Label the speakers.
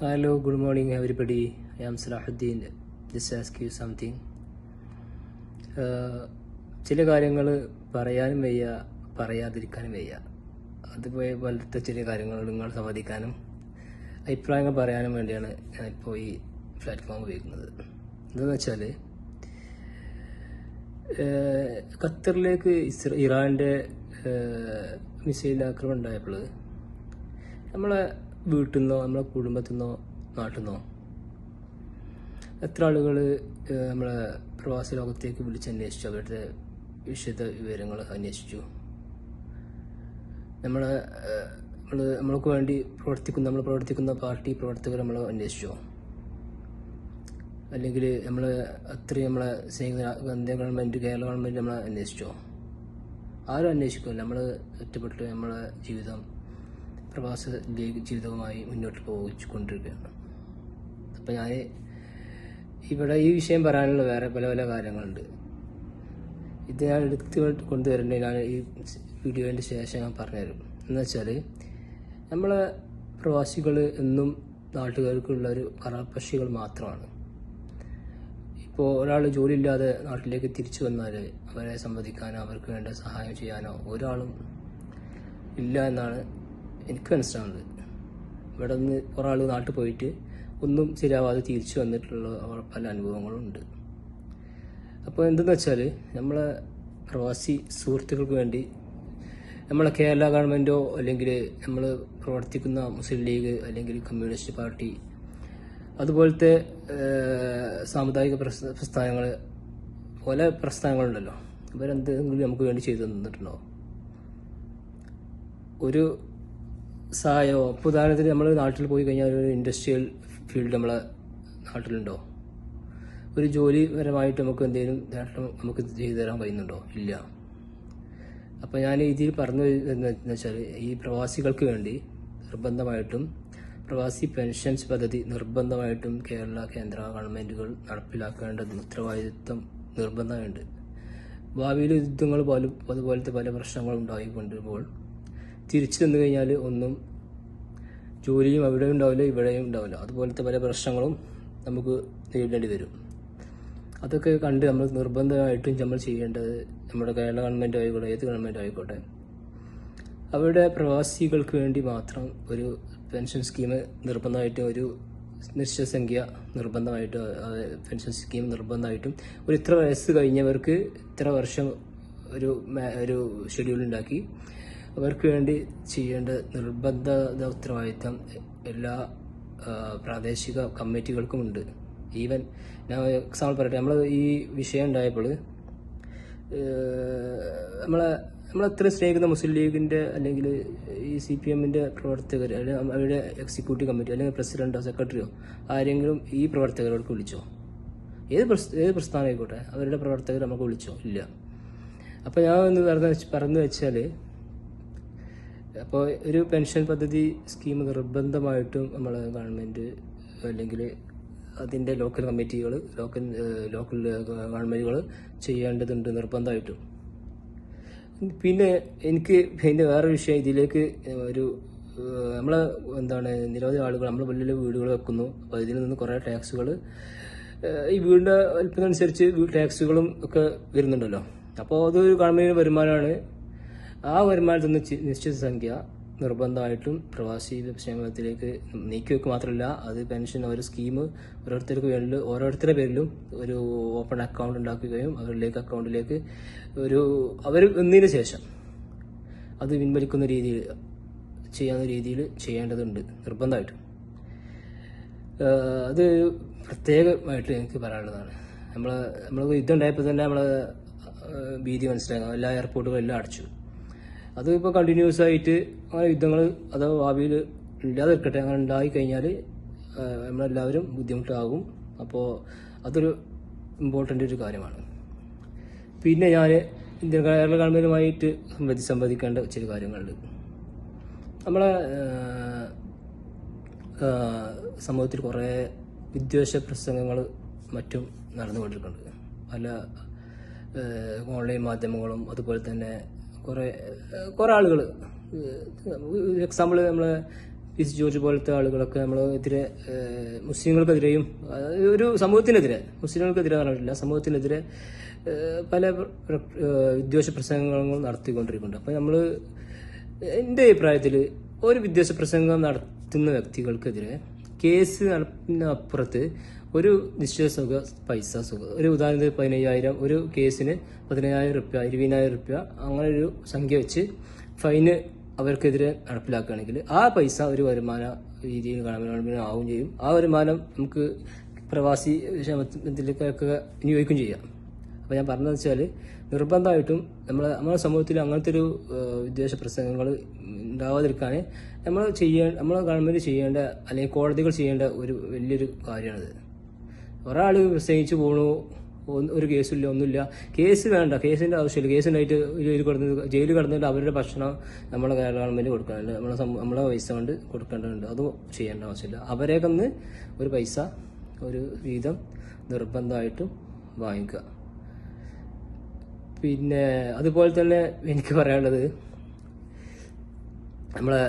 Speaker 1: Hello, good morning everybody. I am Salahuddin. Just ask you something. ചില കാര്യങ്ങൾ പറയാനും വയ്യ, പറയാതിരിക്കാനും വയ്യ. അതുപോലത്തെ ചില കാര്യങ്ങൾ നിങ്ങൾ സംവദിക്കാനും അഭിപ്രായങ്ങൾ പറയാനും വേണ്ടിയാണ് ഞാനിപ്പോൾ ഈ പ്ലാറ്റ്ഫോം ഉപയോഗിക്കുന്നത്. എന്താണെന്ന് വെച്ചാൽ ഖത്തറിലേക്ക് ഇറാൻ്റെ മിസൈൽ ആക്രമണം ഉണ്ടായപ്പോൾ നമ്മളെ വീട്ടിൽ നിന്നോ നമ്മളെ കുടുംബത്തിൽ നിന്നോ നാട്ടിൽ നിന്നോ എത്ര ആളുകൾ നമ്മളെ പ്രവാസി ലോകത്തേക്ക് വിളിച്ചന്വേഷിച്ചു, അവരുടെ വിശദ വിവരങ്ങൾ അന്വേഷിച്ചു. നമ്മൾക്ക് വേണ്ടി നമ്മൾ പ്രവർത്തിക്കുന്ന പാർട്ടി പ്രവർത്തകർ നമ്മൾ അന്വേഷിച്ചോ? അല്ലെങ്കിൽ അത്രയും നമ്മളെ സ്നേഹിത ഗവൺമെൻറ്, കേരള ഗവൺമെൻറ് നമ്മളെ അന്വേഷിച്ചോ? ആരും അന്വേഷിക്കില്ല. നമ്മൾ ഒറ്റപ്പെട്ട് നമ്മളെ പ്രവാസ ജീവിതവുമായി മുന്നോട്ട് പോയിക്കൊണ്ടിരിക്കുകയാണ്. അപ്പം ഞാൻ ഇവിടെ ഈ വിഷയം പറയാനുള്ള വേറെ പല പല കാര്യങ്ങളുണ്ട്. ഇത് ഞാൻ എടുത്ത് കൊണ്ടുവരേണ്ടത് ഞാൻ ഈ വീഡിയോൻ്റെ ശേഷം ഞാൻ പറഞ്ഞുതരും. എന്നുവെച്ചാൽ നമ്മളെ പ്രവാസികൾ എന്നും നാട്ടുകാർക്കുള്ള ഒരു കറാപ്പക്ഷികൾ മാത്രമാണ്. ഇപ്പോൾ ഒരാൾ ജോലിയില്ലാതെ നാട്ടിലേക്ക് തിരിച്ചു വന്നാൽ അവരെ സംവദിക്കാനോ അവർക്ക് വേണ്ട സഹായം ചെയ്യാനോ ഒരാളും ഇല്ല എന്നാണ് എനിക്ക് മനസ്സിലാവുന്നത്. ഇവിടെ നിന്ന് ഒരാൾ നാട്ടിൽ പോയിട്ട് ഒന്നും ശരിയാവാതെ തിരിച്ചു വന്നിട്ടുള്ള പല അനുഭവങ്ങളുണ്ട്. അപ്പോൾ എന്തെന്ന് വെച്ചാൽ നമ്മളെ പ്രവാസി സുഹൃത്തുക്കൾക്ക് വേണ്ടി നമ്മളെ കേരള ഗവൺമെൻറ്റോ അല്ലെങ്കിൽ നമ്മൾ പ്രവർത്തിക്കുന്ന മുസ്ലിം ലീഗ് അല്ലെങ്കിൽ കമ്മ്യൂണിസ്റ്റ് പാർട്ടി അതുപോലത്തെ സാമുദായിക പ്രസ്ഥാനങ്ങൾ പല പ്രസ്ഥാനങ്ങളുണ്ടല്ലോ, ഇവരെന്തെങ്കിലും നമുക്ക് വേണ്ടി ചെയ്തു തന്നിട്ടുണ്ടോ? ഒരു സഹായമോ? ഇപ്പോൾ ഉദാഹരണത്തിന് നമ്മൾ നാട്ടിൽ പോയി കഴിഞ്ഞാൽ ഒരു ഇൻഡസ്ട്രിയൽ ഫീൽഡ് നമ്മളെ നാട്ടിലുണ്ടോ? ഒരു ജോലിപരമായിട്ട് നമുക്ക് എന്തെങ്കിലും നേട്ടം നമുക്ക് ചെയ്തു തരാൻ കഴിയുന്നുണ്ടോ? ഇല്ല. അപ്പോൾ ഞാൻ ഇതിൽ പറഞ്ഞു എന്ന് വെച്ചാൽ ഈ പ്രവാസികൾക്ക് വേണ്ടി നിർബന്ധമായിട്ടും പ്രവാസി പെൻഷൻസ് പദ്ധതി നിർബന്ധമായിട്ടും കേരള കേന്ദ്ര ഗവൺമെൻറ്റുകൾ നടപ്പിലാക്കേണ്ടത് ഉത്തരവാദിത്വം നിർബന്ധമുണ്ട്. ഭാവിയിൽ യുദ്ധങ്ങൾ പോലും അതുപോലത്തെ പല പ്രശ്നങ്ങളും ഉണ്ടായിക്കൊണ്ടിരുമ്പോൾ തിരിച്ചു വന്നു കഴിഞ്ഞാൽ ഒന്നും ജോലിയും അവിടെയും ഉണ്ടാവില്ല, ഇവിടെയും ഉണ്ടാവില്ല. അതുപോലത്തെ പല പ്രശ്നങ്ങളും നമുക്ക് നേരിടേണ്ടി വരും. അതൊക്കെ കണ്ട് നമ്മൾ നിർബന്ധമായിട്ടും നമ്മൾ ചെയ്യേണ്ടത് നമ്മുടെ കേരള ഗവൺമെൻറ് ആയിക്കോട്ടെ, ഏത് ഗവൺമെൻറ് ആയിക്കോട്ടെ, അവരുടെ പ്രവാസികൾക്ക് വേണ്ടി മാത്രം ഒരു പെൻഷൻ സ്കീം നിർബന്ധമായിട്ടും ഒരു നിശ്ചിത സംഖ്യ നിർബന്ധമായിട്ടും പെൻഷൻ സ്കീം നിർബന്ധമായിട്ടും ഒരു ഇത്ര വയസ്സ് കഴിഞ്ഞവർക്ക് ഇത്ര വർഷം ഒരു ഷെഡ്യൂൾ ഉണ്ടാക്കി അവർക്ക് വേണ്ടി ചെയ്യേണ്ട നിർബന്ധ ഉത്തരവാദിത്തം എല്ലാ പ്രാദേശിക കമ്മിറ്റികൾക്കുമുണ്ട്. ഈവൻ ഞാൻ എക്സാമ്പിൾ പറയട്ടെ, നമ്മൾ ഈ വിഷയം ഉണ്ടായപ്പോൾ നമ്മളെത്ര സ്നേഹിക്കുന്ന മുസ്ലിം ലീഗിൻ്റെ അല്ലെങ്കിൽ ഈ CPM-ൻ്റെ പ്രവർത്തകർ അല്ലെങ്കിൽ അവരുടെ എക്സിക്യൂട്ടീവ് കമ്മിറ്റി അല്ലെങ്കിൽ പ്രസിഡന്റോ സെക്രട്ടറിയോ ആരെങ്കിലും ഈ പ്രവർത്തകരോട് വിളിച്ചോ? ഏത് പ്രസ്ഥാനം ആയിക്കോട്ടെ അവരുടെ പ്രവർത്തകർ നമുക്ക് വിളിച്ചോ? ഇല്ല. അപ്പോൾ ഞാൻ ഒന്ന് പറഞ്ഞു വെച്ചാൽ, അപ്പോൾ ഒരു പെൻഷൻ പദ്ധതി സ്കീം നിർബന്ധമായിട്ടും നമ്മളെ ഗവൺമെൻറ് അല്ലെങ്കിൽ അതിൻ്റെ ലോക്കൽ കമ്മിറ്റികൾ ലോക്കൽ ഗവൺമെൻറ്റുകൾ ചെയ്യേണ്ടതുണ്ട് നിർബന്ധമായിട്ടും. പിന്നെ എനിക്ക് വേറെ വിഷയം ഇതിലേക്ക് നിരവധി ആളുകൾ നമ്മൾ വലിയ വീടുകൾ വെക്കുന്നു. അപ്പോൾ ഇതിൽ നിന്ന് കുറേ ടാക്സുകൾ ഈ വീടിൻ്റെ വലിപ്പം അനുസരിച്ച് ടാക്സുകളും ഒക്കെ വരുന്നുണ്ടല്ലോ. അപ്പോൾ അതൊരു ഗവൺമെൻറ് വരുമാനമാണ്. ആ വരുമാനത്തിൽ നിന്ന് നിശ്ചിത സംഖ്യ നിർബന്ധമായിട്ടും പ്രവാസി ക്ഷേമത്തിലേക്ക് നീക്കിവെക്കുക മാത്രമല്ല, അത് പെൻഷൻ ഒരു സ്കീം ഓരോരുത്തരുടെ പേരിലും ഒരു ഓപ്പൺ അക്കൗണ്ട് ഉണ്ടാക്കുകയും അക്കൗണ്ടിലേക്ക് അവർ വന്നതിന് ശേഷം അത് പിൻവലിക്കുന്ന രീതിയിൽ ചെയ്യേണ്ടതുണ്ട് നിർബന്ധമായിട്ടും. അത് പ്രത്യേകമായിട്ട് എനിക്ക് പറയാനുള്ളതാണ്. നമ്മൾ യുദ്ധം ഉണ്ടായപ്പോൾ തന്നെ നമ്മളെ ഭീതി മനസ്സിലാക്കാം. എല്ലാ എയർപോർട്ടുകളും എല്ലാം അടച്ചു. അത് ഇപ്പോൾ കണ്ടിന്യൂസ് ആയിട്ട് അങ്ങനെ യുദ്ധങ്ങൾ അഥവാ ഭാവിയിൽ ഇല്ലാതിരിക്കട്ടെ, അങ്ങനെ ഉണ്ടായിക്കഴിഞ്ഞാൽ നമ്മളെല്ലാവരും ബുദ്ധിമുട്ടാകും. അപ്പോൾ അതൊരു ഇമ്പോർട്ടൻ്റ് ഒരു കാര്യമാണ്. പിന്നെ ഞാൻ കേരള ഗവൺമെൻറ്റുമായിട്ട് സംവദിക്കേണ്ട ചില കാര്യങ്ങളുണ്ട്. നമ്മളെ സമൂഹത്തിൽ കുറേ വിദ്വേഷ പ്രസംഗങ്ങൾ മറ്റും നടന്നുകൊണ്ടിരിക്കുന്നുണ്ട്. പല ഓൺലൈൻ മാധ്യമങ്ങളും അതുപോലെ തന്നെ കുറേ ആളുകൾ. എക്സാമ്പിൾ നമ്മളെ പി.സി. ജോർജ് പോലത്തെ ആളുകളൊക്കെ നമ്മളെതിരെ മുസ്ലിങ്ങൾക്കെതിരെയും ഒരു സമൂഹത്തിനെതിരെ, മുസ്ലിങ്ങൾക്കെതിരെ പറഞ്ഞിട്ടില്ല, സമൂഹത്തിനെതിരെ പല വിദ്വേഷ പ്രസംഗങ്ങളും നടത്തിക്കൊണ്ടിരിക്കുന്നുണ്ട്. അപ്പം നമ്മൾ എൻ്റെ അഭിപ്രായത്തിൽ ഒരു വിദ്വേഷ പ്രസംഗം നടത്തുന്ന വ്യക്തികൾക്കെതിരെ കേസ് നടത്തുന്നതിനപ്പുറത്ത് ഒരു നിശ്ചയ പൈസ ഒരു ഉദാഹരണത്തിന് 15,000, ഒരു കേസിന് 15,000 റുപ്യ, 20,000 റുപ്യ, അങ്ങനെ ഒരു സംഖ്യ വെച്ച് ഫൈന് അവർക്കെതിരെ നടപ്പിലാക്കുകയാണെങ്കിൽ ആ പൈസ ഒരു വരുമാന രീതിയിൽ ഗവൺമെന്റിന് ആവുകയും ചെയ്യും. ആ വരുമാനം നമുക്ക് പ്രവാസി ക്ഷേമത്തിലേക്കൊക്കെ വിനിയോഗിക്കുകയും ചെയ്യാം. അപ്പോൾ ഞാൻ പറഞ്ഞതെന്ന് വെച്ചാൽ നിർബന്ധമായിട്ടും നമ്മുടെ സമൂഹത്തിൽ അങ്ങനത്തെ ഒരു വിദ്വേഷ പ്രസംഗങ്ങൾ ഉണ്ടാവാതിരിക്കാൻ നമ്മളെ ഗവൺമെന്റ് ചെയ്യേണ്ട, അല്ലെങ്കിൽ കോടതികൾ ചെയ്യേണ്ട ഒരു വലിയൊരു കാര്യമാണിത്. ഒരാൾ പ്രസംഗിച്ച് പോകണു, ഒരു കേസില്ല, ഒന്നുമില്ല, കേസ് വേണ്ട, കേസിന്റെ ആവശ്യമില്ല, കേസുണ്ടായിട്ട് ജയിലിൽ കിടന്നിട്ട് അവരുടെ ഭക്ഷണം നമ്മളെ ഗവൺമെന്റ് കൊടുക്കാനുണ്ട്, നമ്മളെ പൈസ കൊണ്ട് കൊടുക്കേണ്ടതുണ്ട്, അത് ചെയ്യേണ്ട ആവശ്യമില്ല. അവരെയൊക്കെ ഒന്ന് ഒരു പൈസ, ഒരു വീതം നിർബന്ധമായിട്ടും വാങ്ങിക്കുക. പിന്നെ അതുപോലെ തന്നെ എനിക്ക് പറയാനുള്ളത്, നമ്മളെ